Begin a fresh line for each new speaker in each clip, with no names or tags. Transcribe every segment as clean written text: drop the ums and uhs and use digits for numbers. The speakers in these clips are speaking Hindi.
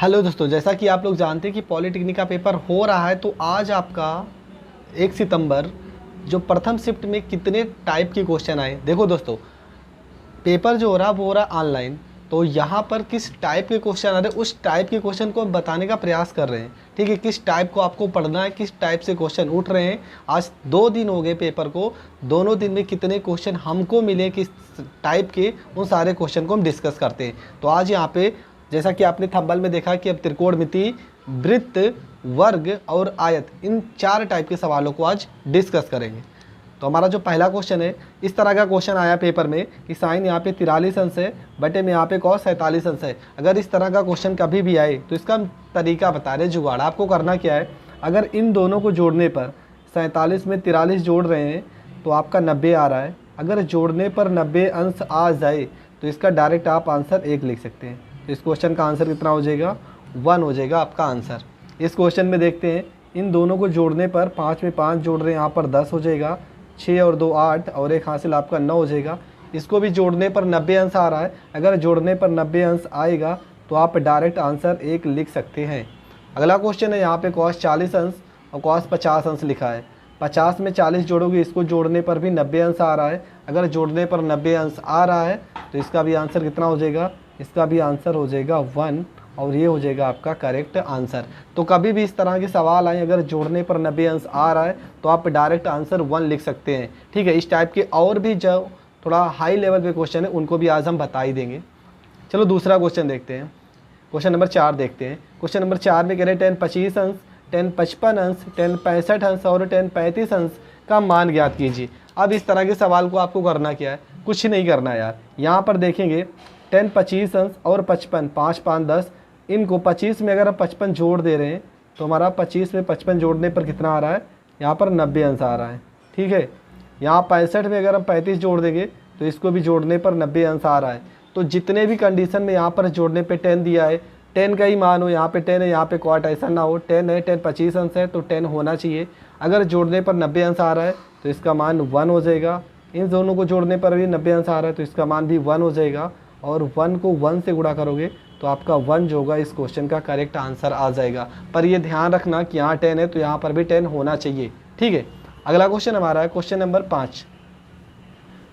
हेलो दोस्तों, जैसा कि आप लोग जानते हैं कि पॉलिटेक्निक का पेपर हो रहा है, तो आज आपका 1 सितंबर जो प्रथम शिफ्ट में कितने टाइप के क्वेश्चन आए। देखो दोस्तों, पेपर जो हो रहा है वो हो रहा है ऑनलाइन। तो यहाँ पर किस टाइप के क्वेश्चन आ रहे हैं, उस टाइप के क्वेश्चन को हम बताने का प्रयास कर रहे हैं। ठीक है, किस टाइप को आपको पढ़ना है, किस टाइप से क्वेश्चन उठ रहे हैं। आज 2 दिन हो गए पेपर को, दोनों दिन में कितने क्वेश्चन हमको मिले किस टाइप के, उन सारे क्वेश्चन को हम डिस्कस करते हैं। तो आज यहाँ पे जैसा कि आपने थंबनेल में देखा कि अब त्रिकोणमिति, वृत्त, वर्ग और आयत, इन 4 टाइप के सवालों को आज डिस्कस करेंगे। तो हमारा जो पहला क्वेश्चन है, इस तरह का क्वेश्चन आया पेपर में कि साइन यहाँ पे 43 अंश है, बटे में यहाँ पे कॉस 47 अंश है। अगर इस तरह का क्वेश्चन कभी भी आए तो इसका तरीका बता रहे, जुगाड़। आपको करना क्या है, अगर इन दोनों को जोड़ने पर 47 में 43 जोड़ रहे हैं तो आपका 90 आ रहा है। अगर जोड़ने पर 90 अंश आ जाए तो इसका डायरेक्ट आप आंसर 1 लिख सकते हैं। तो इस क्वेश्चन का आंसर कितना हो जाएगा, 1 हो जाएगा आपका आंसर। इस क्वेश्चन में देखते हैं, इन दोनों को जोड़ने पर 5 में 5 जोड़ रहे हैं, यहाँ पर 10 हो जाएगा। 6 और 2 8 और 1 हासिल आपका 9 हो जाएगा। इसको भी जोड़ने पर 90 अंश आ रहा है। अगर जोड़ने पर 90 अंश आएगा तो आप डायरेक्ट आंसर 1 लिख सकते हैं। अगला क्वेश्चन है, यहाँ पे कॉस 40 अंश और कॉस 50 अंश लिखा है। 50 में 40 जोड़ोगे, इसको जोड़ने पर भी 90 अंश आ रहा है। अगर जोड़ने पर 90 अंश आ रहा है तो इसका भी आंसर कितना हो जाएगा, इसका भी आंसर हो जाएगा 1, और ये हो जाएगा आपका करेक्ट आंसर। तो कभी भी इस तरह के सवाल आए, अगर जोड़ने पर 90 अंश आ रहा है तो आप डायरेक्ट आंसर 1 लिख सकते हैं। ठीक है, इस टाइप के और भी जो थोड़ा हाई लेवल पे क्वेश्चन है उनको भी आज हम बता ही देंगे। चलो दूसरा क्वेश्चन देखते हैं, क्वेश्चन नंबर 4 देखते हैं। क्वेश्चन नंबर 4 में कह रहे हैं 10 25 अंश, 10 55 अंश, 10 65 अंश और 10 35 अंश का मान ज्ञात कीजिए। अब इस तरह के सवाल को आपको करना क्या है, कुछ नहीं करना यार। यहाँ पर देखेंगे 10 25 अंश और 55, 5 5 10, इनको 25 में अगर हम 55 जोड़ दे रहे हैं तो हमारा 25 में 55 जोड़ने पर कितना आ रहा है, यहाँ पर 90 अंश आ रहा है। ठीक है, यहाँ 65 में अगर हम 35 जोड़ देंगे तो इसको भी जोड़ने पर 90 अंश आ रहा है। तो जितने भी कंडीशन में यहाँ पर जोड़ने पे 10 दिया है, 10 का ही मान हो, यहाँ पे 10 है, यहाँ पे क्वाट ऐसा ना हो। 10 है, 10 25 अंश है तो 10 होना चाहिए। अगर जोड़ने पर 90 अंश आ रहा है तो इसका मान 1 हो जाएगा। इन दोनों को जोड़ने पर भी 90 अंश आ रहा है तो इसका मान भी 1 हो जाएगा। और 1 को 1 से गुणा करोगे तो आपका 1 जो होगा इस क्वेश्चन का करेक्ट आंसर आ जाएगा। पर ये ध्यान रखना कि यहाँ 10 है तो यहाँ पर भी 10 होना चाहिए। ठीक है, अगला क्वेश्चन हमारा है क्वेश्चन नंबर 5।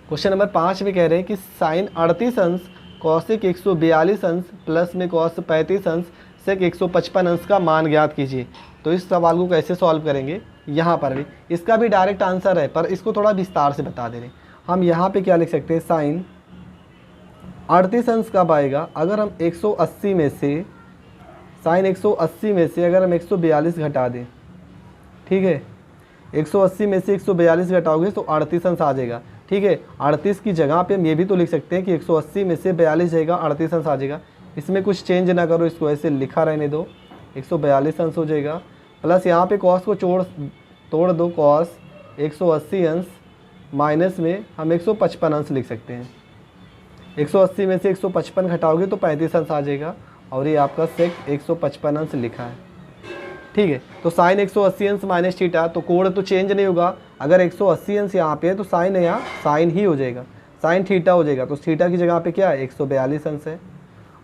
क्वेश्चन नंबर 5 में कह रहे हैं कि साइन 38 अंश कॉसेक 142 अंश प्लस में कॉस 35 अंश सेक 155 अंश का मान ज्ञात कीजिए। तो इस सवाल को कैसे सॉल्व करेंगे, यहाँ पर भी इसका भी डायरेक्ट आंसर है पर इसको थोड़ा विस्तार से बता दे रहे। हम यहाँ पे क्या लिख सकते हैं, साइन 38 अंश कब आएगा, अगर हम 180 में से साइन 180 में से अगर हम 142 घटा दें। ठीक है, 180 में से 142 घटाओगे तो 38 अंश आ जाएगा। ठीक है, 38 की जगह पे हम ये भी तो लिख सकते हैं कि 180 में से 42 जाएगा, 38 अंश आ जाएगा। इसमें कुछ चेंज ना करो, इसको ऐसे लिखा रहने दो, 142 अंश हो जाएगा। प्लस यहाँ पे कॉस को तोड़ दो, कॉस 180 अंश माइनस में हम 155 अंश लिख सकते हैं। 180 में से 155 घटाओगे तो 35 अंश आ जाएगा, और ये आपका सेक 155 अंश लिखा है। ठीक है, तो साइन 180 अंश माइनस थीटा, तो कोण तो चेंज नहीं होगा। अगर 180 अंश यहाँ पे है तो साइन है, यहाँ साइन ही हो जाएगा, साइन थीटा हो जाएगा। तो थीटा की जगह पे क्या है, 142 अंश है।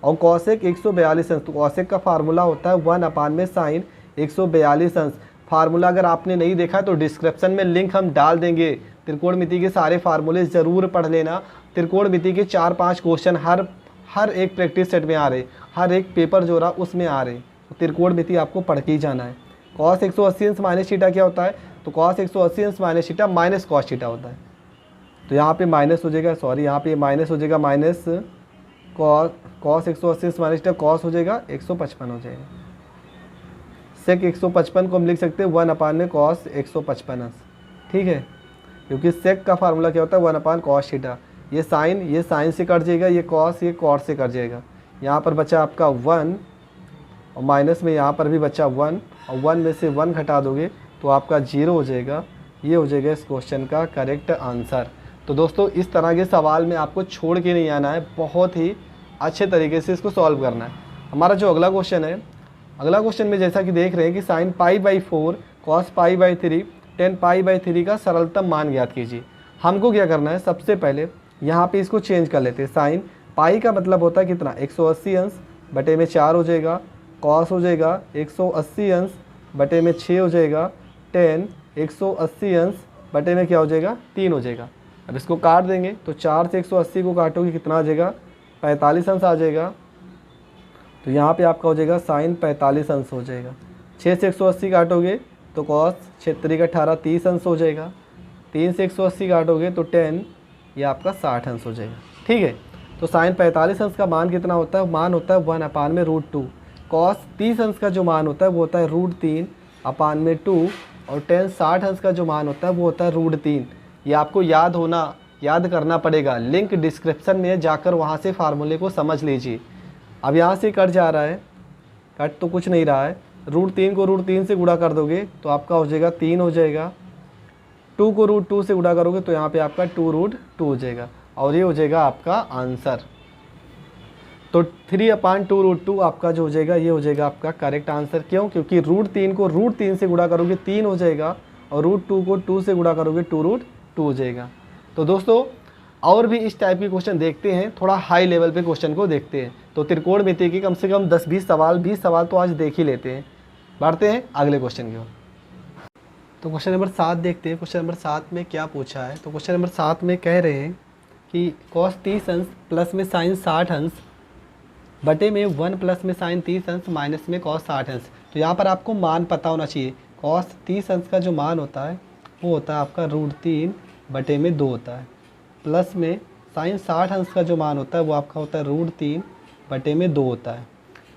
और कॉसेक 142 अंश, तो कॉसेक का फार्मूला होता है 1 में साइन 142 अंश। फार्मूला अगर आपने नहीं देखा तो डिस्क्रिप्शन में लिंक हम डाल देंगे। त्रिकोणमिति के सारे फार्मूले ज़रूर पढ़ लेना। त्रिकोणमिति के 4-5 क्वेश्चन हर एक प्रैक्टिस सेट में आ रहे, हर एक पेपर जो रहा उसमें आ रहे। तो त्रिकोणमिति आपको पढ़ के ही जाना है। कॉस 180 अंश माइनस थीटा क्या होता है, तो कॉस 180 अंश minus theta minus cos theta होता है। तो यहाँ पे माइनस हो जाएगा, सॉरी यहाँ पे माइनस हो जाएगा, माइनस कॉस 180 अंश माइनस थीटा कॉस हो जाएगा 155 हो जाएगा। सेक 155 को हम लिख सकते हैं 1 में कॉस 155 अंश। ठीक है, क्योंकि सेक का फार्मूला क्या होता है 1 कॉस थीटा। ये साइन से कट जाएगा, ये कॉस से कट जाएगा। यहाँ पर बचा आपका 1 और माइनस में यहाँ पर भी बचा 1, और 1 में से 1 घटा दोगे तो आपका 0 हो जाएगा। ये हो जाएगा इस क्वेश्चन का करेक्ट आंसर। तो दोस्तों, इस तरह के सवाल में आपको छोड़ के नहीं आना है, बहुत ही अच्छे तरीके से इसको सॉल्व करना है। हमारा जो अगला क्वेश्चन है, अगला क्वेश्चन में जैसा कि देख रहे हैं कि साइन π/4 कॉस π/3 10 π/3 का सरलतम मान ज्ञात कीजिए। हमको क्या करना है, सबसे पहले यहाँ पे इसको चेंज कर लेते हैं। साइन पाई का मतलब होता है कितना, 180 अंश बटे में 4 हो जाएगा, कॉस हो जाएगा 180 अंश बटे में 6 हो जाएगा, टेन 180 अंश बटे में क्या हो जाएगा 3 हो जाएगा। अब इसको काट देंगे तो 4 से 180 को काटोगे कितना आ जाएगा 45 अंश आ जाएगा। तो यहाँ पे आपका हो जाएगा साइन 45 अंश हो जाएगा। 6 से 180 काटोगे तो कॉस 6 का 18 30 अंश हो जाएगा। 3 से 180 काटोगे तो 10 ये आपका 60 अंश हो जाएगा। ठीक है, तो साइन 45 अंश का मान कितना होता है, मान होता है 1/√2। कॉस 30 अंश का जो मान होता है वो होता है √3/2 और टेन 60 अंश का जो मान होता है वो होता है √3। ये आपको याद करना पड़ेगा, लिंक डिस्क्रिप्शन में जाकर वहाँ से फार्मूले को समझ लीजिए। अब यहाँ से कट जा रहा है, कट तो कुछ नहीं रहा है, √3 को √3 से गुणा कर दोगे तो आपका हो जाएगा 3 हो जाएगा। 2 को √2 से गुणा करोगे तो यहाँ पे आपका 2√2 हो जाएगा और ये हो जाएगा आपका आंसर। तो 3/2√2 आपका जो हो जाएगा ये हो जाएगा आपका करेक्ट आंसर। क्यों? क्योंकि √3 को √3 से गुणा करोगे 3 हो जाएगा और √2 को 2 से गुणा करोगे 2√2 हो जाएगा। तो दोस्तों और भी इस टाइप के क्वेश्चन देखते हैं, थोड़ा हाई लेवल पे क्वेश्चन को देखते हैं। तो त्रिकोणमिति की कम से कम 10-20 सवाल तो आज देख ही लेते हैं। बढ़ते हैं अगले क्वेश्चन की ओर। तो क्वेश्चन नंबर 7 देखते हैं। क्वेश्चन नंबर 7 में क्या पूछा है, तो क्वेश्चन नंबर 7 में कह रहे हैं कि कॉस 30 अंश प्लस में साइन 60 अंश बटे में 1 प्लस में साइन 30 अंश माइनस में कॉस 60 अंश। तो यहाँ पर आपको मान पता होना चाहिए। कॉस 30 अंश का जो मान होता है वो होता है आपका √3 बटे में 2 होता है, प्लस में साइन 60 अंश का जो मान होता है वो आपका होता है √3 बटे में 2 होता है।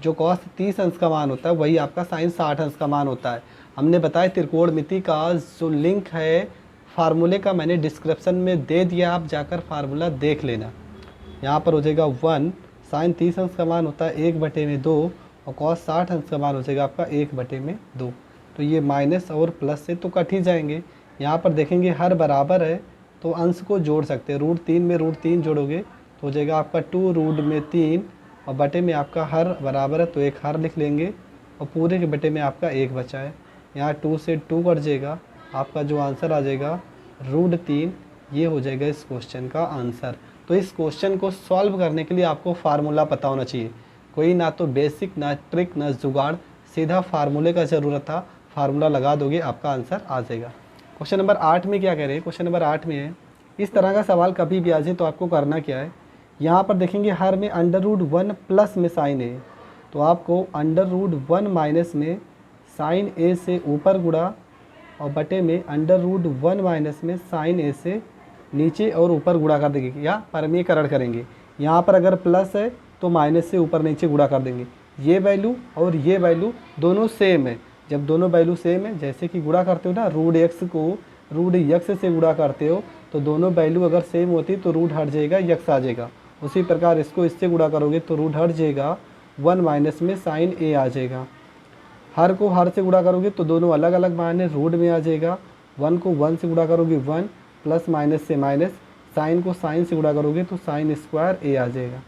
जो कॉस 30 अंश का मान होता है वही आपका साइन 60 अंश का मान होता है। हमने बताया त्रिकोणमिति का जो लिंक है फार्मूले का मैंने डिस्क्रिप्शन में दे दिया, आप जाकर फार्मूला देख लेना। यहाँ पर हो जाएगा 1, साइन 30 अंश का मान होता है 1 बटे में 2 और कॉस 60 अंश का मान हो जाएगा आपका 1 बटे में 2। तो ये माइनस और प्लस से तो कट ही जाएंगे। यहाँ पर देखेंगे हर बराबर है तो अंश को जोड़ सकते हैं। √3 में √3 जोड़ोगे तो हो जाएगा आपका 2√3 और बटे में आपका हर बराबर है तो एक हर लिख लेंगे और पूरे के बटे में आपका 1 बचा है। यहाँ 2 से 2 कट जाएगा, आपका जो आंसर आ जाएगा √3। ये हो जाएगा इस क्वेश्चन का आंसर। तो इस क्वेश्चन को सॉल्व करने के लिए आपको फार्मूला पता होना चाहिए। कोई ना तो बेसिक ना ट्रिक ना जुगाड़, सीधा फार्मूले का ज़रूरत था। फार्मूला लगा दोगे आपका आंसर आ जाएगा। क्वेश्चन नंबर 8 में क्या कह रहे हैं, क्वेश्चन नंबर 8 में है इस तरह का सवाल कभी भी आ जाए तो आपको करना क्या है। यहाँ पर देखेंगे हर में √1 प्लस में साइन ए, तो आपको √1 माइनस में साइन ए से ऊपर गुणा और बटे में √1 माइनस में साइन ए से नीचे और ऊपर गुणा कर देंगे या परमीकरण करेंगे। यहाँ पर अगर प्लस है तो माइनस से ऊपर नीचे गुणा कर देंगे। ये वैल्यू और ये वैल्यू दोनों सेम है। जब दोनों वैल्यू सेम है, जैसे कि गुणा करते हो ना √x को √x से गुणा करते हो तो दोनों वैल्यू अगर सेम होती तो रूट हट जाएगा, x आ जाएगा। उसी प्रकार इसको इससे गुणा करोगे तो रूट हट जाएगा, 1 माइनस में साइन ए आ जाएगा। हर को हर से गुणा करोगे तो दोनों अलग अलग मान है, रूट में आ जाएगा। 1 को 1 से गुणा करोगे 1 प्लस माइनस से माइनस, साइन को साइन से गुणा करोगे तो साइन स्क्वायर ए आ जाएगा।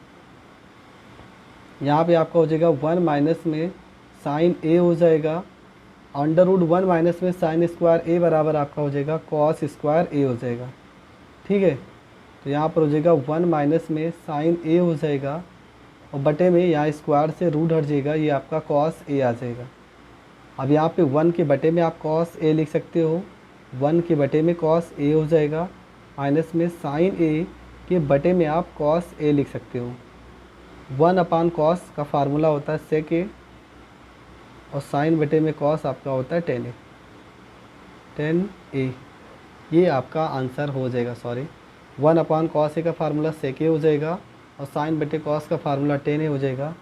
यहाँ पे आपका हो जाएगा 1 माइनस में साइन ए हो जाएगा, √1 माइनस में साइन स्क्वायर ए बराबर आपका हो जाएगा कॉस स्क्वायर ए हो जाएगा। ठीक है, तो यहाँ पर हो जाएगा 1 माइनस में साइन ए हो जाएगा और बटे में यहाँ स्क्वायर से रूट हट जाएगा, ये आपका कॉस ए आ जाएगा। अब यहाँ पे 1 के बटे में आप कॉस ए लिख सकते हो, 1 के बटे में कॉस ए हो जाएगा, माइनस में साइन ए के बटे में आप कॉस ए लिख सकते हो। 1/cos का फार्मूला होता है सेक ए और साइन बटे में कॉस आपका होता है 10a। ये आपका आंसर हो जाएगा। 1/cos ए का फार्मूला सेक ए हो जाएगा और साइन बटे कॉस का फार्मूला 10a हो जाएगा।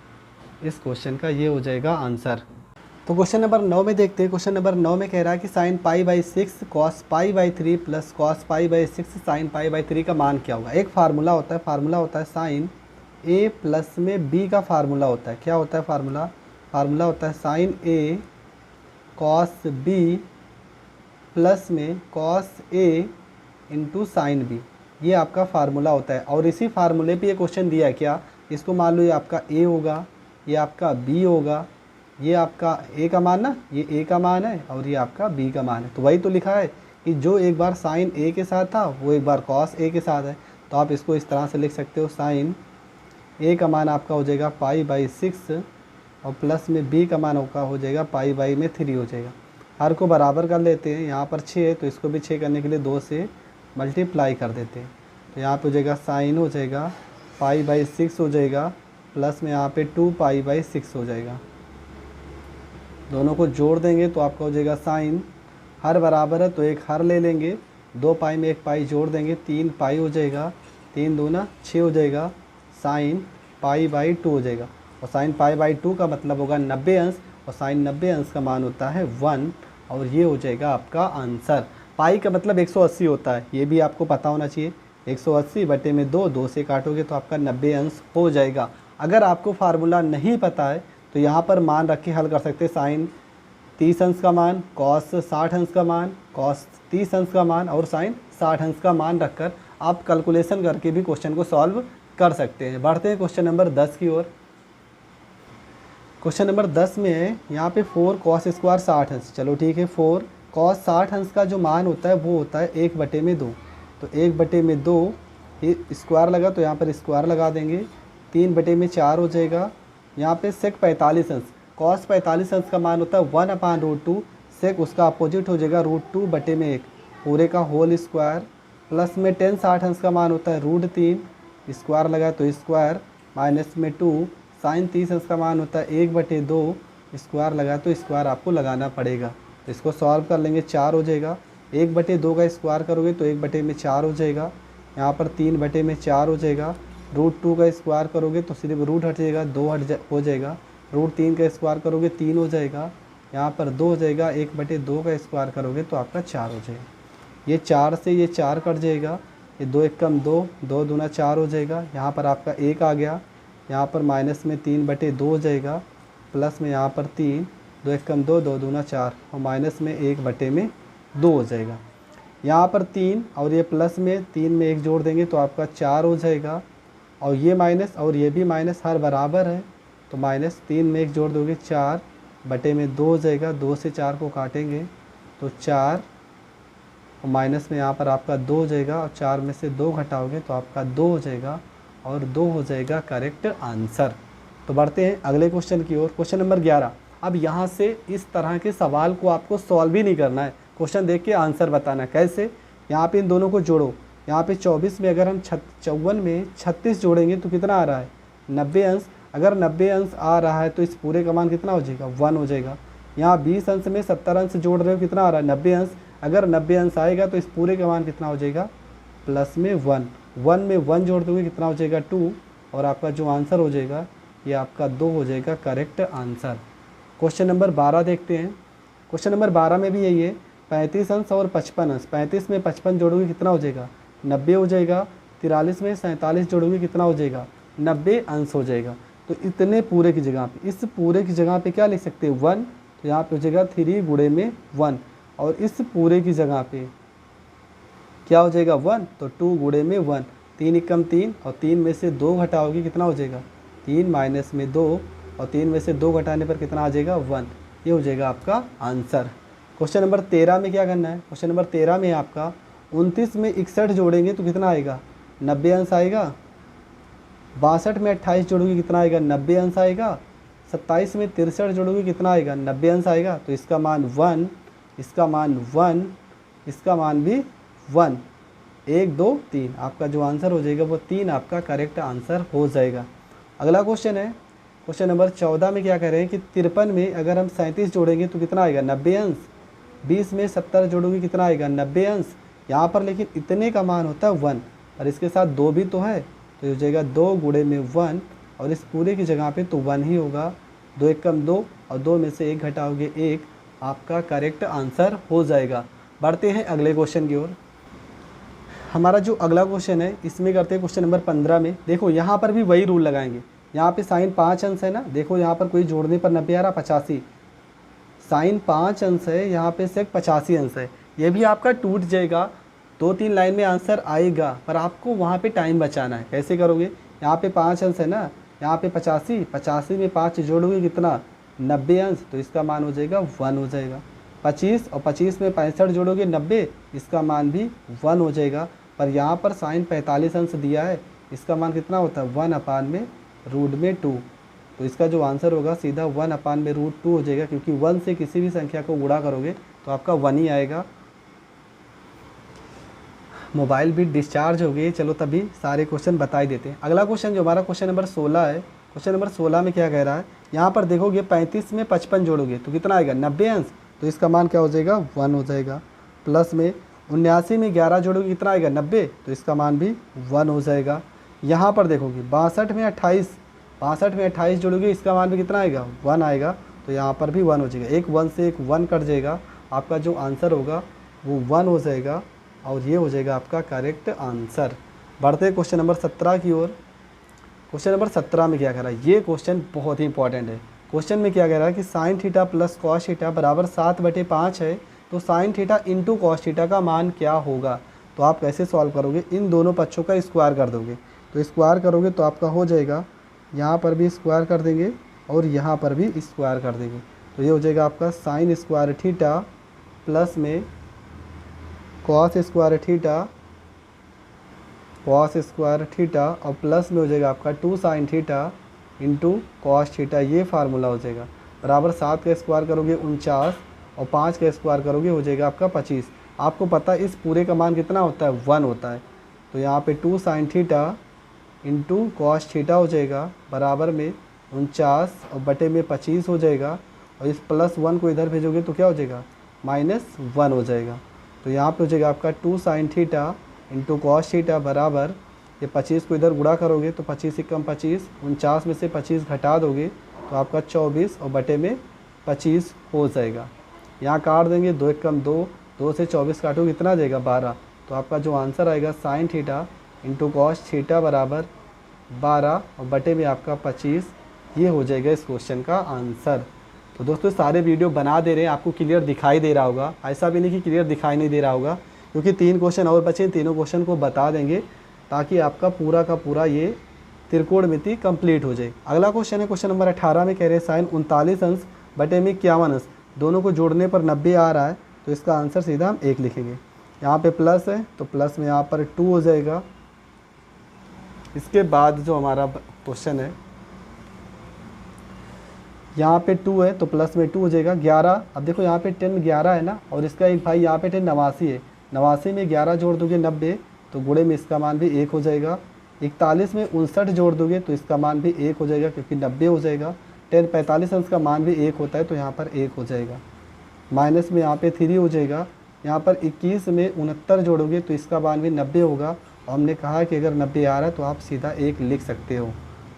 इस क्वेश्चन का ये हो जाएगा आंसर। तो क्वेश्चन नंबर 9 में देखते हैं। क्वेश्चन नंबर 9 में कह रहा है कि sine π/6 cos π/3 plus cos π/6 sine π/3 का मान क्या होगा। एक फार्मूला होता है साइन a प्लस में b का फार्मूला होता है। क्या होता है फार्मूला होता है sine a cos b plus में cos a into sine b। ये आपका फार्मूला होता है और इसी फार्मूले पे ये क्वेश्चन दिया है। क्या इसको मान लो ये आपका a होगा, ये आपका b होगा, ये आपका a का मान ना, ये a का मान है और ये आपका b का मान है। तो वही तो लिखा है कि जो एक बार साइन a के साथ था वो एक बार कॉस a के साथ है। तो आप इसको इस तरह से लिख सकते हो, साइन a का मान आपका हो जाएगा π/6 और प्लस में b का मान होगा हो जाएगा पाई बाई में 3 हो जाएगा। हर को बराबर कर लेते हैं, यहाँ पर 6 है तो इसको भी 6 करने के लिए 2 से मल्टीप्लाई कर देते हैं। तो यहाँ पे हो जाएगा साइन हो जाएगा पाई बाई 6 हो जाएगा, प्लस में यहाँ पे 2 पाई बाई 6 हो जाएगा। दोनों को जोड़ देंगे तो आपका हो जाएगा साइन, हर बराबर है तो एक हर ले लेंगे, 2 पाई में 1 पाई जोड़ देंगे, 3 पाई हो जाएगा, 3 दूना 6 हो जाएगा, साइन पाई बाई 2 हो जाएगा। और साइन पाई बाई 2 का मतलब होगा 90 अंश, और साइन 90 अंश का मान होता है 1, और ये हो जाएगा आपका आंसर। पाई का मतलब 180 होता है, ये भी आपको पता होना चाहिए। 180 बटे में 2, 2 से काटोगे तो आपका 90 अंश हो जाएगा। अगर आपको फार्मूला नहीं पता है तो यहाँ पर मान रख के हल कर सकते हैं। साइन 30 अंश का मान, कॉस 60 अंश का मान, कॉस 30 अंश का मान और साइन 60 अंश का मान रखकर आप कैलकुलेशन करके भी क्वेश्चन को सॉल्व कर सकते हैं। बढ़ते हैं क्वेश्चन नंबर 10 की ओर। क्वेश्चन नंबर 10 में है यहाँ पे 4 कॉस स्क्वायर 60 अंश। चलो ठीक है, 4 कॉस 60 अंश का जो मान होता है वो होता है 1/2। तो 1/2 ये स्क्वायर लगा तो यहाँ पर स्क्वायर लगा देंगे, 3/4 हो जाएगा। यहाँ पे सेक 45 अंश, कॉस 45 अंश का मान होता है 1/√2, सेक उसका अपोजिट हो जाएगा √2/1 पूरे का होल स्क्वायर, प्लस में टेन 60 अंश का मान होता है √3, स्क्वायर लगा तो स्क्वायर, माइनस में 2 साइन 30 अंश का मान होता है 1/2, स्क्वायर लगा तो स्क्वायर आपको लगाना पड़ेगा। तो इसको सॉल्व कर लेंगे, 4 हो जाएगा। 1/2 का स्क्वायर करोगे तो 1/4 हो जाएगा। यहाँ पर 3/4 हो जाएगा। √2 का स्क्वायर करोगे तो सिर्फ रूट हट जाएगा, 2 हो जाएगा। √3 का स्क्वायर करोगे 3 हो जाएगा। यहाँ पर 2 हो जाएगा। 1/2 का स्क्वायर करोगे तो आपका 4 हो जाएगा। ये 4 से ये 4 कट जाएगा, ये 2 1 कम 2, 2 दूना 4 हो जाएगा। यहाँ पर आपका 1 आ गया, यहाँ पर माइनस में 3/2 हो जाएगा, प्लस में यहाँ पर 3, 2 1 कम 2, 2 दूना 4 और माइनस में 1/2 हो जाएगा। यहाँ पर 3 और ये प्लस में 3 में 1 जोड़ देंगे तो आपका 4 हो जाएगा। और ये माइनस और ये भी माइनस हर बराबर है तो माइनस 3 में 1 जोड़ दोगे 4/2 हो जाएगा। 2 से 4 को काटेंगे तो 4 और माइनस में यहाँ पर आपका 2 हो जाएगा, और 4 में से 2 घटाओगे तो आपका 2 हो जाएगा, और 2 हो जाएगा करेक्ट आंसर। तो बढ़ते हैं अगले क्वेश्चन की ओर। Question number 11। अब यहाँ से इस तरह के सवाल को आपको सॉल्व ही नहीं करना है, क्वेश्चन देख के आंसर बताना है। कैसे? यहाँ पे इन दोनों को जोड़ो। यहाँ पे 24 में अगर हम 54 में 36 जोड़ेंगे तो कितना आ रहा है? 90 अंश। अगर 90 अंश आ रहा है तो इस पूरे का मान कितना हो जाएगा? 1 हो जाएगा। यहाँ 20 अंश में 70 अंश जोड़ रहे हो, कितना आ रहा है? 90 अंश। अगर 90 अंश आएगा तो इस पूरे का मान कितना हो जाएगा? प्लस में 1। 1 में 1 जोड़ दोगे कितना हो जाएगा? 2, और आपका जो आंसर हो जाएगा ये आपका 2 हो जाएगा करेक्ट आंसर। क्वेश्चन नंबर 12 देखते हैं। क्वेश्चन नंबर 12 में भी यही है, 35 अंश और 55 अंश। 35 में 55 जोड़ोगे कितना हो जाएगा? 90 हो जाएगा। 43 में 47 जोड़ोगे कितना हो जाएगा? 90 अंश हो जाएगा। तो इतने पूरे की जगह पे, इस पूरे की जगह पे क्या लिख सकते हैं? 1। तो यहाँ पे हो जाएगा 3 गुणे में 1, और इस पूरे की जगह पे क्या हो जाएगा? 1। तो 2 गुणे में 1, 3 एकम 3, और 3 में से 2 घटाओगे कितना हो जाएगा? 3 माइनस में 2, और 3 में से 2 घटाने पर कितना आ जाएगा? 1। ये हो जाएगा आपका आंसर। क्वेश्चन नंबर 13 में क्या करना है? क्वेश्चन नंबर 13 में आपका 29 में 61 जोड़ेंगे तो कितना आएगा? 90 अंश आएगा। 62 में 28 जोड़ोगे कितना आएगा? 90 अंश आएगा। 27 में 63 जोड़ोगे कितना आएगा? 90 अंश आएगा। तो इसका मान 1, इसका मान 1, इसका मान भी 1। 1 2 3 आपका जो आंसर हो जाएगा वो 3 आपका करेक्ट आंसर हो जाएगा। अगला क्वेश्चन है क्वेश्चन नंबर 14 में क्या कह रहे हैं कि 53 में अगर हम 37 जोड़ेंगे तो कितना आएगा? 90 अंश। 20 में 70 जोड़ोगे कितना आएगा? 90 अंश। यहाँ पर लेकिन इतने का मान होता है 1, और इसके साथ 2 भी तो है, तो ये हो जाएगा 2 गुणे में 1, और इस पूरे की जगह पे तो 1 ही होगा। 2 1 कम 2, और 2 में से 1 घटाओगे 1, आपका करेक्ट आंसर हो जाएगा। बढ़ते हैं अगले क्वेश्चन की ओर। हमारा जो अगला क्वेश्चन है इसमें करते हैं क्वेश्चन नंबर 15 में। देखो यहाँ पर भी वही रूल लगाएंगे। यहाँ पे साइन 5 अंश है ना, देखो यहाँ पर कोई जोड़ने पर 90 आ रहा, 85। साइन 5 अंश है, यहाँ पे सेक 85 अंश है। ये भी आपका टूट जाएगा, 2-3 लाइन में आंसर आएगा, पर आपको वहाँ पे टाइम बचाना है। कैसे करोगे? यहाँ पे 5 अंश है ना, यहाँ पे 85, 85 में 5 जोड़ोगे कितना? 90 अंश। तो इसका मान हो जाएगा 1 हो जाएगा। 25 और 25 में 65 जोड़ोगे 90, इसका मान भी 1 हो जाएगा। पर यहाँ पर साइन 45 अंश दिया है, इसका मान कितना होता है? 1/√2। तो इसका जो आंसर होगा सीधा 1/√2 हो जाएगा, क्योंकि 1 से किसी भी संख्या को गुणा करोगे तो आपका 1 ही आएगा। मोबाइल भी डिस्चार्ज हो गई, चलो तभी सारे क्वेश्चन बता ही देते हैं। अगला क्वेश्चन जो हमारा क्वेश्चन नंबर 16 है, क्वेश्चन नंबर 16 में क्या कह रहा है, यहाँ पर देखोगे 35 में 55 जोड़ोगे तो कितना आएगा 90 अंश, तो इसका मान क्या हो जाएगा 1 हो जाएगा। प्लस में 79 में 11 जोड़ोगे कितना आएगा 90, तो इसका मान भी 1 हो जाएगा। यहाँ पर देखोगे 62 में 28 जोड़ोगे, इसका मान भी कितना आएगा 1 आएगा, तो यहाँ पर भी 1 हो जाएगा। एक 1 से एक 1 कट जाएगा, आपका जो आंसर होगा वो 1 हो जाएगा और ये हो जाएगा आपका करेक्ट आंसर। बढ़ते हैं क्वेश्चन नंबर 17 की ओर। क्वेश्चन नंबर 17 में क्या कह रहा है, ये क्वेश्चन बहुत ही इंपॉर्टेंट है। क्वेश्चन में क्या कह रहा है कि sine theta plus cos theta बराबर 7/5 है, तो sine theta into cos theta का मान क्या होगा। तो आप कैसे सॉल्व करोगे, इन दोनों पक्षों का स्क्वायर कर दोगे, तो स्क्वायर करोगे तो आपका हो जाएगा, यहाँ पर भी स्क्वायर कर देंगे और यहाँ पर भी स्क्वायर कर देंगे, तो ये हो जाएगा आपका साइन स्क्वायर थीटा प्लस में कॉस स्क्वायर थीटा और प्लस में हो जाएगा आपका 2 sine theta into cos theta, ये फार्मूला हो जाएगा। बराबर 7 का स्क्वायर करोगे 49 और 5 का स्क्वायर करोगे हो जाएगा आपका 25। आपको पता है इस पूरे का मान कितना होता है 1 होता है, तो यहाँ पे 2 sine theta into cos theta हो जाएगा बराबर में 49 और बटे में 25 हो जाएगा, और इस +1 को इधर भेजोगे तो क्या हो जाएगा -1 हो जाएगा। तो यहाँ पे हो जाएगा आपका 2 sine theta into cos theta बराबर, ये 25 को इधर गुणा करोगे तो 25 एकम 25, 49 में से 25 घटा दोगे तो आपका 24 और बटे में 25 हो जाएगा। यहाँ काट देंगे 2 एकम 2, 2 से 24 काटोगे कितना आ जाएगा 12, तो आपका जो आंसर आएगा sine theta into cos theta बराबर 12 और बटे में आपका 25, ये हो जाएगा इस क्वेश्चन का आंसर। तो दोस्तों सारे वीडियो बना दे रहे हैं, आपको क्लियर दिखाई दे रहा होगा, ऐसा भी नहीं कि क्लियर दिखाई नहीं दे रहा होगा, क्योंकि 3 क्वेश्चन और बचे, तीनों क्वेश्चन को बता देंगे ताकि आपका पूरा का पूरा ये त्रिकोणमिति कंप्लीट हो जाए। अगला क्वेश्चन है क्वेश्चन नंबर 18 में कह रहे हैं साइन 39 अंश बटे में 51 अंश, दोनों को जोड़ने पर 90 आ रहा है, तो इसका आंसर सीधा हम 1 लिखेंगे। यहाँ पे प्लस है तो प्लस में यहाँ पर 2 हो जाएगा। इसके बाद जो हमारा क्वेश्चन है यहाँ पे 2 है तो प्लस में 2 हो जाएगा 11। अब देखो यहाँ पे 10 11 है ना, और इसका एक भाई यहाँ पे 10 89 है, 89 में 11 जोड़ दोगे 90, तो गुणे में इसका मान भी 1 हो जाएगा। 41 में 59 जोड़ दोगे तो इसका मान भी 1 हो जाएगा, क्योंकि 90 हो जाएगा। 10 45 अंश का मान भी 1 होता है, तो यहाँ पर 1 हो जाएगा। माइनस में यहाँ पे 3 हो जाएगा। यहाँ पर 21 में 69 जोड़ोगे तो इसका मान भी 90 होगा, और हमने कहा कि अगर 90 आ रहा है तो आप सीधा 1 लिख सकते हो,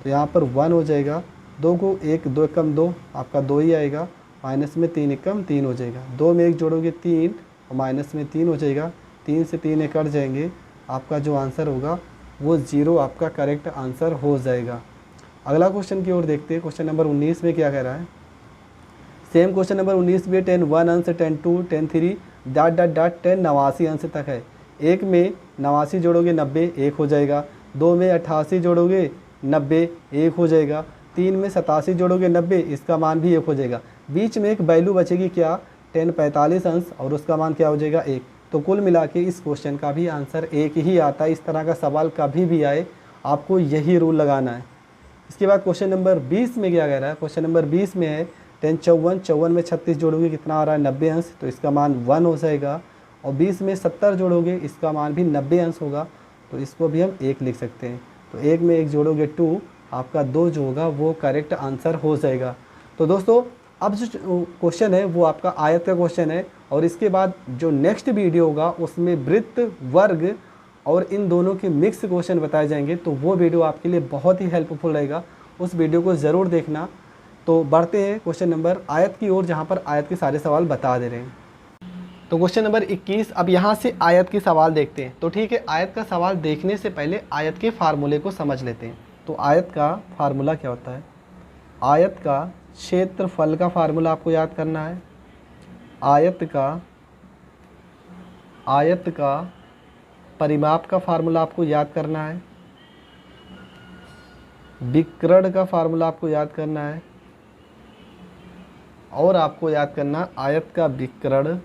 तो यहाँ पर 1 हो जाएगा। 2 को 1 2 एकम 2, आपका 2 ही आएगा। माइनस में 3 एकम 3 हो जाएगा। 2 में 1 जोड़ोगे 3 और माइनस में 3 हो जाएगा। 3 से 3 कट जाएंगे, आपका जो आंसर होगा वो 0 आपका करेक्ट आंसर हो जाएगा। अगला क्वेश्चन की ओर देखते हैं। क्वेश्चन नंबर 19 में क्या कह रहा है, सेम क्वेश्चन नंबर 19 भी 10 1 अंश 10 2 10 3 डॉट डॉट डॉट 10 89 अंश तक है। 1 में 89 जोड़ोगे 90 1 हो जाएगा। 2 में 88 जोड़ोगे 90 1 हो जाएगा। 3 में 87 जोड़ोगे 90, इसका मान भी 1 हो जाएगा। बीच में एक वैल्यू बचेगी क्या 10 45 अंश, और उसका मान क्या हो जाएगा 1। तो कुल मिला के इस क्वेश्चन का भी आंसर 1 ही आता है। इस तरह का सवाल कभी भी आए आपको यही रूल लगाना है। इसके बाद क्वेश्चन नंबर 20 में क्या कह रहा है, क्वेश्चन नंबर 20 में है 10 54, 54 में 36 जोड़ोगे कितना आ रहा है 90 अंश, तो इसका मान 1 हो जाएगा। और 20 में 70 जोड़ोगे इसका मान भी 90 अंश होगा, तो इसको भी हम 1 लिख सकते हैं। तो 1 में 1 जोड़ोगे 2, आपका 2 जो होगा वो करेक्ट आंसर हो जाएगा। तो दोस्तों अब जो क्वेश्चन है वो आपका आयत का क्वेश्चन है, और इसके बाद जो नेक्स्ट वीडियो होगा उसमें वृत्त वर्ग और इन दोनों के मिक्स क्वेश्चन बताए जाएंगे, तो वो वीडियो आपके लिए बहुत ही हेल्पफुल रहेगा, उस वीडियो को ज़रूर देखना। तो बढ़ते हैं क्वेश्चन नंबर आयत की ओर, जहाँ पर आयत के सारे सवाल बता दे रहे हैं। तो क्वेश्चन नंबर 21, अब यहाँ से आयत के सवाल देखते हैं। तो ठीक है, आयत का सवाल देखने से पहले आयत के फार्मूले को समझ लेते हैं। तो आयत का फार्मूला क्या होता है, आयत का क्षेत्रफल का फार्मूला आपको याद करना है। आयत का परिमाप का फार्मूला आपको याद करना है। विकर्ण का फार्मूला आपको याद करना है, और आपको याद करना आयत का विकर्ण,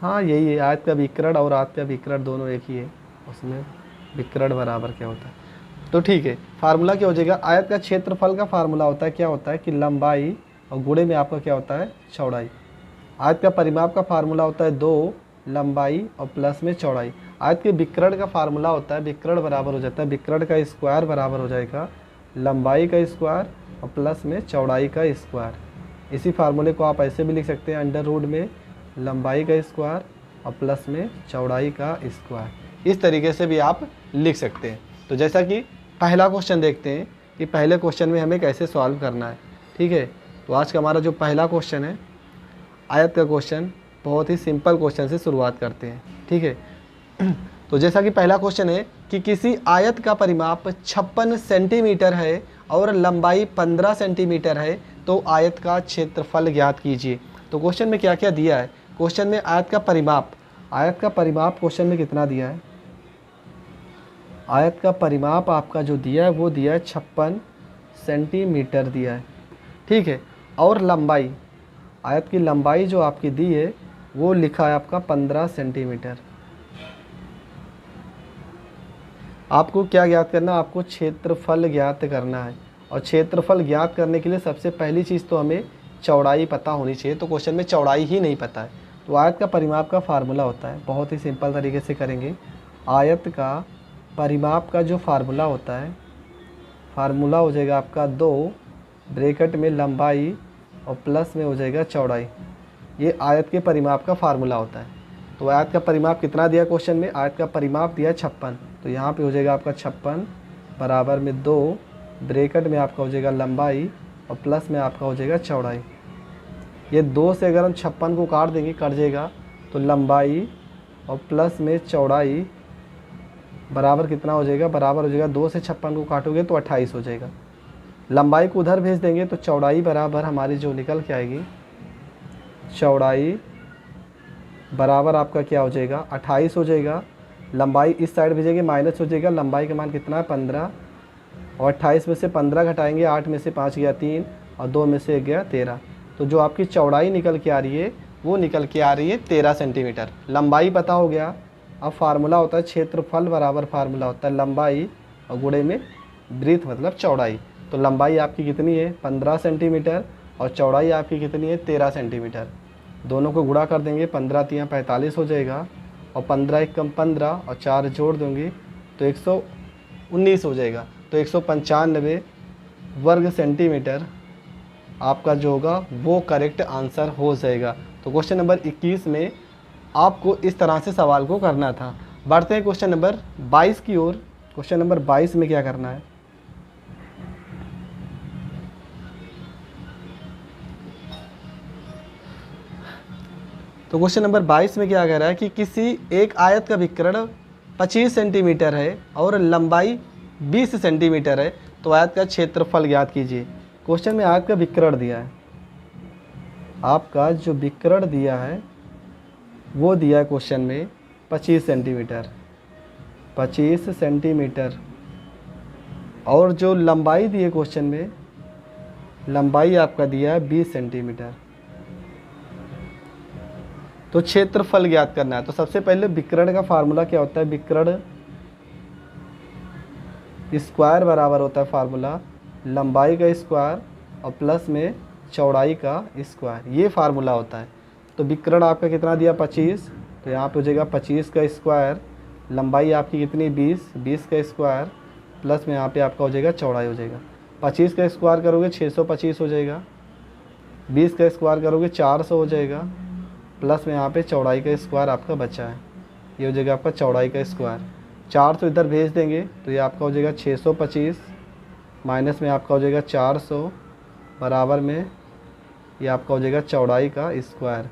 हाँ यही है, आयत का विकर्ण और आयत का विकर्ण दोनों एक ही है, उसमें विकर्ण बराबर क्या होता है। तो ठीक है, फार्मूला क्या हो जाएगा, आयत का क्षेत्रफल का फार्मूला होता है, क्या होता है कि लंबाई और गुणे में आपका क्या होता है, चौड़ाई। आयत का परिमाप का फार्मूला होता है 2 लंबाई और प्लस में चौड़ाई। आयत के विकर्ण का फार्मूला होता है, विकर्ण बराबर हो जाता है, विकर्ण का स्क्वायर बराबर हो जाएगा लंबाई का स्क्वायर और प्लस में चौड़ाई का स्क्वायर। इसी फार्मूले को आप ऐसे भी लिख सकते हैं, अंडर रूट में लंबाई का स्क्वायर और प्लस में चौड़ाई का स्क्वायर। इस तरीके से भी आप लिख सकते हैं। तो जैसा कि पहला क्वेश्चन देखते हैं कि पहले क्वेश्चन में हमें कैसे सॉल्व करना है। ठीक है, तो आज का हमारा जो पहला क्वेश्चन है आयत का क्वेश्चन, बहुत ही सिंपल क्वेश्चन से शुरुआत करते हैं। ठीक है, तो जैसा कि पहला क्वेश्चन है कि किसी आयत का परिमाप 56 सेंटीमीटर है और लंबाई 15 सेंटीमीटर है, तो आयत का क्षेत्रफल ज्ञात कीजिए। तो क्वेश्चन में क्या क्या दिया है, क्वेश्चन में आयत का परिमाप क्वेश्चन में कितना दिया है, आयत का परिमाप आपका जो दिया है वो दिया है 56 सेंटीमीटर दिया है। ठीक है, और लंबाई, आयत की लंबाई जो आपकी दी है वो लिखा है आपका 15 सेंटीमीटर। आपको क्या ज्ञात करना है, आपको क्षेत्रफल ज्ञात करना है। और क्षेत्रफल ज्ञात करने के लिए सबसे पहली चीज़ तो हमें चौड़ाई पता होनी चाहिए। तो क्वेश्चन में चौड़ाई ही नहीं पता है, तो आयत का परिमाप का फार्मूला होता है, बहुत ही सिंपल तरीके से करेंगे। आयत का परिमाप का जो फार्मूला होता है, फार्मूला हो जाएगा आपका 2 ब्रैकेट में लंबाई और प्लस में हो जाएगा चौड़ाई। ये आयत के परिमाप का फार्मूला होता है। तो आयत का परिमाप कितना दिया क्वेश्चन में, आयत का परिमाप दिया 56, तो यहाँ पे हो जाएगा आपका 56 बराबर में 2 ब्रैकेट में आपका हो जाएगा लंबाई और प्लस में आपका हो जाएगा चौड़ाई। ये 2 से अगर हम 56 को काट देंगे, कट जाएगा, तो लंबाई और प्लस में चौड़ाई बराबर कितना हो जाएगा, बराबर हो जाएगा 2 से 56 को काटोगे तो 28 हो जाएगा। लंबाई को उधर भेज देंगे तो चौड़ाई बराबर हमारी जो निकल के आएगी, चौड़ाई बराबर आपका क्या हो जाएगा 28 हो जाएगा। लंबाई इस साइड भेजेंगे माइनस हो जाएगा, लंबाई का मान कितना है 15, और 28 में से 15 घटाएंगे, 8 में से 5 गया 3 और 2 में से 1 गया 13। तो जो आपकी चौड़ाई निकल के आ रही है वो निकल के आ रही है 13 सेंटीमीटर। लंबाई पता हो गया। अब फार्मूला होता है क्षेत्रफल बराबर फार्मूला होता है लंबाई और गुणे में ब्रीथ मतलब चौड़ाई। तो लंबाई आपकी कितनी है 15 सेंटीमीटर और चौड़ाई आपकी कितनी है 13 सेंटीमीटर। दोनों को गुणा कर देंगे, 15 3 45 हो जाएगा, और 15 1 कम 15 और 4 जोड़ देंगे तो 119 हो जाएगा। तो 195 वर्ग सेंटीमीटर आपका जो होगा वो करेक्ट आंसर हो जाएगा। तो क्वेश्चन नंबर 21 में आपको इस तरह से सवाल को करना था। बढ़ते हैं क्वेश्चन नंबर 22 की ओर। क्वेश्चन नंबर 22 में क्या करना है, तो क्वेश्चन नंबर 22 में क्या कह रहा है कि किसी एक आयत का विकर्ण 25 सेंटीमीटर है और लंबाई 20 सेंटीमीटर है, तो आयत का क्षेत्रफल ज्ञात कीजिए। क्वेश्चन में आयत का विकर्ण दिया है, आपका जो विकर्ण दिया है वो दिया है क्वेश्चन में 25 सेंटीमीटर, 25 सेंटीमीटर, और जो लंबाई दी है क्वेश्चन में, लंबाई आपका दिया है 20 सेंटीमीटर। तो क्षेत्रफल ज्ञात करना है। तो सबसे पहले विकर्ण का फार्मूला क्या होता है, विकर्ण स्क्वायर बराबर होता है फार्मूला लंबाई का स्क्वायर और प्लस में चौड़ाई का स्क्वायर, ये फार्मूला होता है। तो विकर्ण आपका कितना दिया 25, तो यहाँ पे हो जाएगा 25 का स्क्वायर, लंबाई आपकी कितनी 20 का स्क्वायर, प्लस में यहाँ पे आपका हो जाएगा चौड़ाई हो जाएगा। 25 का स्क्वायर करोगे 625 हो जाएगा, 20 का स्क्वायर करोगे 400 हो जाएगा, प्लस में यहाँ पे चौड़ाई का स्क्वायर आपका बचा है, ये हो जाएगा आपका चौड़ाई का स्क्वायर। 400 इधर भेज देंगे तो ये आपका हो जाएगा 625, माइनस में आपका हो जाएगा 400 बराबर में ये आपका हो जाएगा चौड़ाई का स्क्वायर।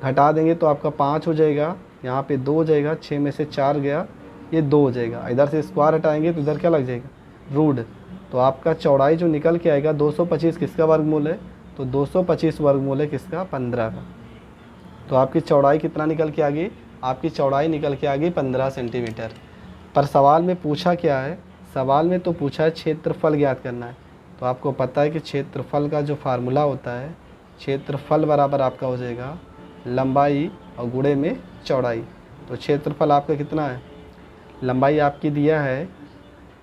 घटा देंगे तो आपका 5 हो जाएगा, यहाँ पे 2 हो जाएगा, 6 में से 4 गया, ये 2 हो जाएगा। इधर से स्क्वायर हटाएंगे तो इधर क्या लग जाएगा रूट। तो आपका चौड़ाई जो निकल के आएगा 225 किसका वर्गमूल है, तो 225 वर्गमूल है किसका 15 का। तो आपकी चौड़ाई कितना निकल के आ गई, आपकी चौड़ाई निकल के आ गई 15 सेंटीमीटर। पर सवाल में पूछा क्या है, सवाल में तो पूछा है क्षेत्रफल ज्ञात करना है। तो आपको पता है कि क्षेत्रफल का जो फार्मूला होता है, क्षेत्रफल बराबर आपका हो जाएगा लंबाई और गुणे में चौड़ाई। तो क्षेत्रफल आपका कितना है, लंबाई आपकी दिया है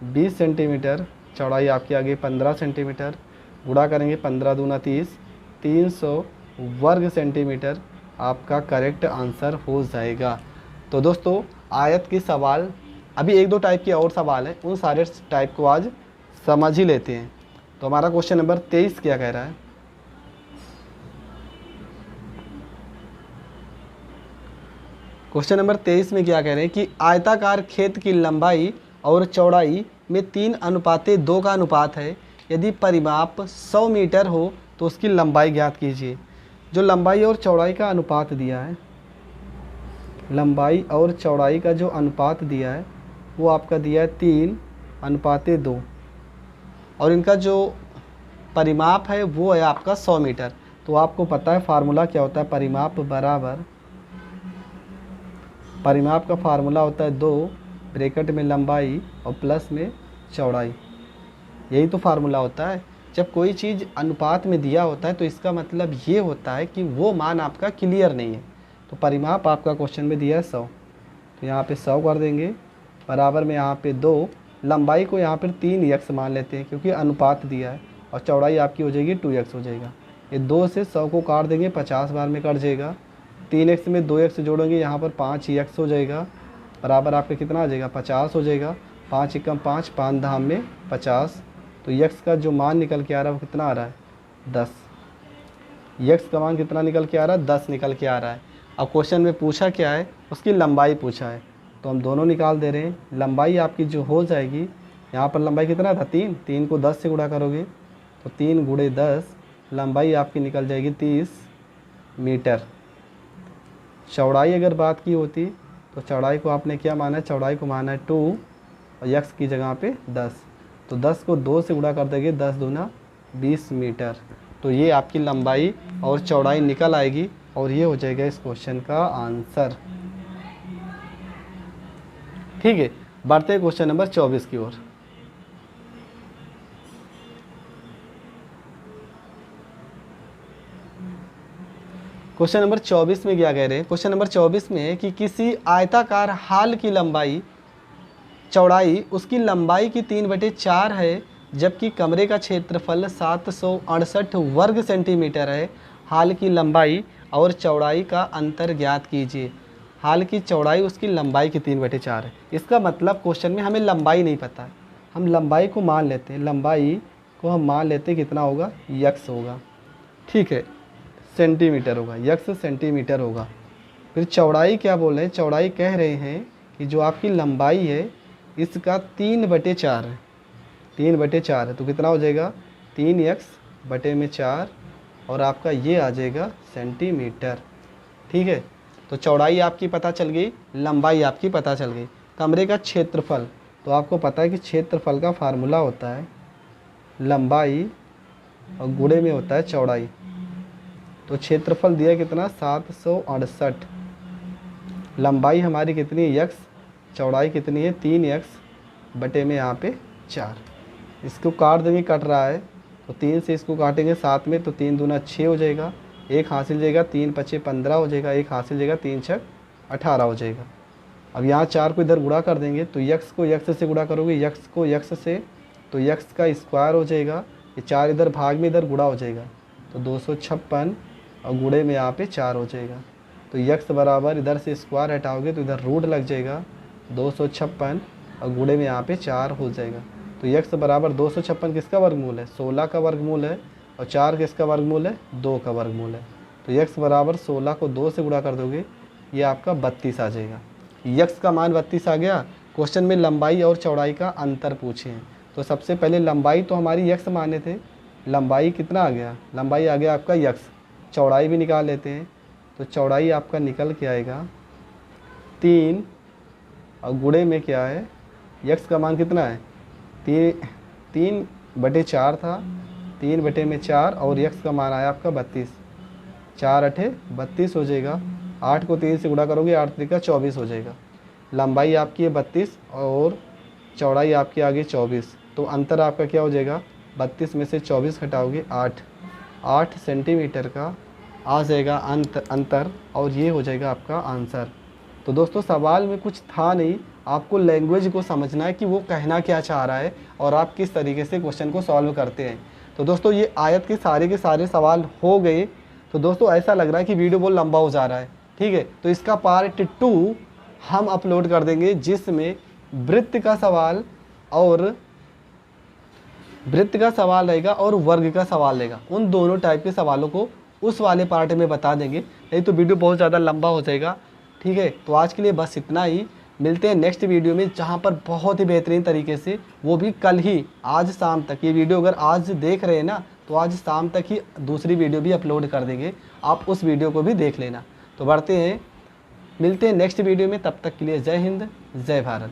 20 सेंटीमीटर, चौड़ाई आपकी आ गई 15 सेंटीमीटर, गुणा करेंगे 15 दूना 30, 300 वर्ग सेंटीमीटर आपका करेक्ट आंसर हो जाएगा। तो दोस्तों आयत की सवाल, अभी एक दो टाइप के और सवाल हैं, उन सारे टाइप को आज समझ ही लेते हैं। तो हमारा क्वेश्चन नंबर 23 क्या कह रहा है? क्वेश्चन नंबर 23 में क्या कह रहे हैं कि आयताकार खेत की लंबाई और चौड़ाई में 3:2 का अनुपात है। यदि परिमाप 100 मीटर हो तो उसकी लंबाई ज्ञात कीजिए। जो लंबाई और चौड़ाई का अनुपात दिया है, लंबाई और चौड़ाई का जो अनुपात दिया है वो आपका दिया है 3:2 और इनका जो परिमाप है वो है आपका 100 मीटर। तो आपको पता है फार्मूला क्या होता है, परिमाप बराबर, परिमाप का फार्मूला होता है 2 ब्रैकेट में लंबाई और प्लस में चौड़ाई। यही तो फार्मूला होता है। जब कोई चीज़ अनुपात में दिया होता है तो इसका मतलब ये होता है कि वो मान आपका क्लियर नहीं है। तो परिमाप आपका क्वेश्चन में दिया है 100, तो यहाँ पे 100 कर देंगे, बराबर में यहाँ पे 2, लंबाई को यहाँ पर 3x मान लेते हैं क्योंकि अनुपात दिया है, और चौड़ाई आपकी हो जाएगी 2x हो जाएगा। ये 2 से 100 को काट देंगे, 50 बार में कट जाएगा। 3x में 2x जोड़ेंगे, यहाँ पर 5x हो जाएगा, बराबर आपका कितना आ जाएगा 50 हो जाएगा। 5 एकम 5, 5 धाम में 50। तो x का जो मान निकल के आ रहा है वो कितना आ रहा है 10। x का मान कितना निकल के आ रहा है 10 निकल के आ रहा है। अब क्वेश्चन में पूछा क्या है, उसकी लंबाई पूछा है, तो हम दोनों निकाल दे रहे हैं। लंबाई आपकी जो हो जाएगी, यहाँ पर लंबाई कितना था 3 को 10 से गुणा करोगे तो 3 गुणे 10, लंबाई आपकी निकल जाएगी 30 मीटर। चौड़ाई अगर बात की होती तो चौड़ाई को आपने क्या माना है, चौड़ाई को माना है 2 और x की जगह पे 10, तो 10 को 2 से गुणा कर देंगे, 10 दूना 20 मीटर। तो ये आपकी लंबाई और चौड़ाई निकल आएगी और ये हो जाएगा इस क्वेश्चन का आंसर। ठीक है, बढ़ते हैं क्वेश्चन नंबर 24 की ओर। क्वेश्चन नंबर 24 में क्या कह रहे हैं, क्वेश्चन नंबर 24 में है कि किसी आयताकार हाल की लंबाई, चौड़ाई उसकी लंबाई की 3/4 है, जबकि कमरे का क्षेत्रफल 768 वर्ग सेंटीमीटर है। हाल की लंबाई और चौड़ाई का अंतर ज्ञात कीजिए। हाल की चौड़ाई उसकी लंबाई की 3/4 है। इसका मतलब क्वेश्चन में हमें लंबाई नहीं पता है, हम लंबाई को मान लेते हैं, लंबाई को हम मान लेते हैं कितना होगा, x होगा, ठीक है, सेंटीमीटर होगा, x सेंटीमीटर होगा। फिर चौड़ाई क्या बोल रहे हैं, चौड़ाई कह रहे हैं कि जो आपकी लंबाई है इसका 3/4 है, 3/4 है, तो कितना हो जाएगा 3x/4 और आपका ये आ जाएगा सेंटीमीटर। ठीक है, तो चौड़ाई आपकी पता चल गई, लंबाई आपकी पता चल गई। कमरे का क्षेत्रफल, तो आपको पता है कि क्षेत्रफल का फार्मूला होता है लंबाई और गुणे में होता है चौड़ाई। तो क्षेत्रफल दिया कितना 768, लंबाई हमारी कितनी है x, चौड़ाई कितनी है 3x में यहाँ पे 4। इसको काट देंगे, कट रहा है तो 3 से इसको काटेंगे 7 में, तो 3 दूना 6 हो जाएगा, 1 हासिल जाएगा, 3 5 15 हो जाएगा, 1 हासिल जाएगा, 3 6 18 हो जाएगा। अब यहाँ 4 को इधर गुणा कर देंगे, तो x को x से गुणा करोगे, x को x से, तो x का स्क्वायर हो जाएगा, ये 4 इधर भाग में इधर गुणा हो जाएगा, तो 256 और गुणे में यहाँ पे 4 हो जाएगा। तो x बराबर इधर से स्क्वायर हटाओगे तो इधर रूट लग जाएगा, 256 और गुणे में यहाँ पे 4 हो जाएगा। तो x बराबर 256 किसका वर्गमूल है, 16 का वर्गमूल है, और 4 किसका वर्गमूल है, 2 का वर्गमूल है। तो x बराबर 16 को 2 से गुणा कर दोगे, ये आपका 32 आ जाएगा। x का मान 32 आ गया। क्वेश्चन में लंबाई और चौड़ाई का अंतर पूछे हैं, तो सबसे पहले लंबाई तो हमारी x माने थे, लंबाई कितना आ गया, लंबाई आ गया आपका x, चौड़ाई भी निकाल लेते हैं। तो चौड़ाई आपका निकल के आएगा 3 और गुणे में क्या है, x का मान कितना है 3/4 था, 3/4 और x का मान आया आपका 32, 4 8 32 हो जाएगा। 8 को 3 से गुणा करोगे, 8 3 का 24 हो जाएगा। लंबाई आपकी है 32 और चौड़ाई आपकी आ गई 24, तो अंतर आपका क्या हो जाएगा, 32 में से 24 घटाओगे 8 सेंटीमीटर का आ जाएगा अंतर, और ये हो जाएगा आपका आंसर। तो दोस्तों सवाल में कुछ था नहीं, आपको लैंग्वेज को समझना है कि वो कहना क्या चाह रहा है और आप किस तरीके से क्वेश्चन को सॉल्व करते हैं। तो दोस्तों ये आयत के सारे सवाल हो गए। तो दोस्तों ऐसा लग रहा है कि वीडियो बहुत लंबा हो जा रहा है, ठीक है, तो इसका पार्ट 2 हम अपलोड कर देंगे, जिसमें वृत्त का सवाल रहेगा और वर्ग का सवाल रहेगा। उन दोनों टाइप के सवालों को उस वाले पार्ट में बता देंगे, नहीं तो वीडियो बहुत ज़्यादा लंबा हो जाएगा, ठीक है। तो आज के लिए बस इतना ही, मिलते हैं नेक्स्ट वीडियो में, जहाँ पर बहुत ही बेहतरीन तरीके से, वो भी कल ही, आज शाम तक, ये वीडियो अगर आज देख रहे हैं ना तो आज शाम तक ही दूसरी वीडियो भी अपलोड कर देंगे, आप उस वीडियो को भी देख लेना। तो बढ़ते हैं, मिलते हैं नेक्स्ट वीडियो में, तब तक के लिए जय हिंद, जय भारत।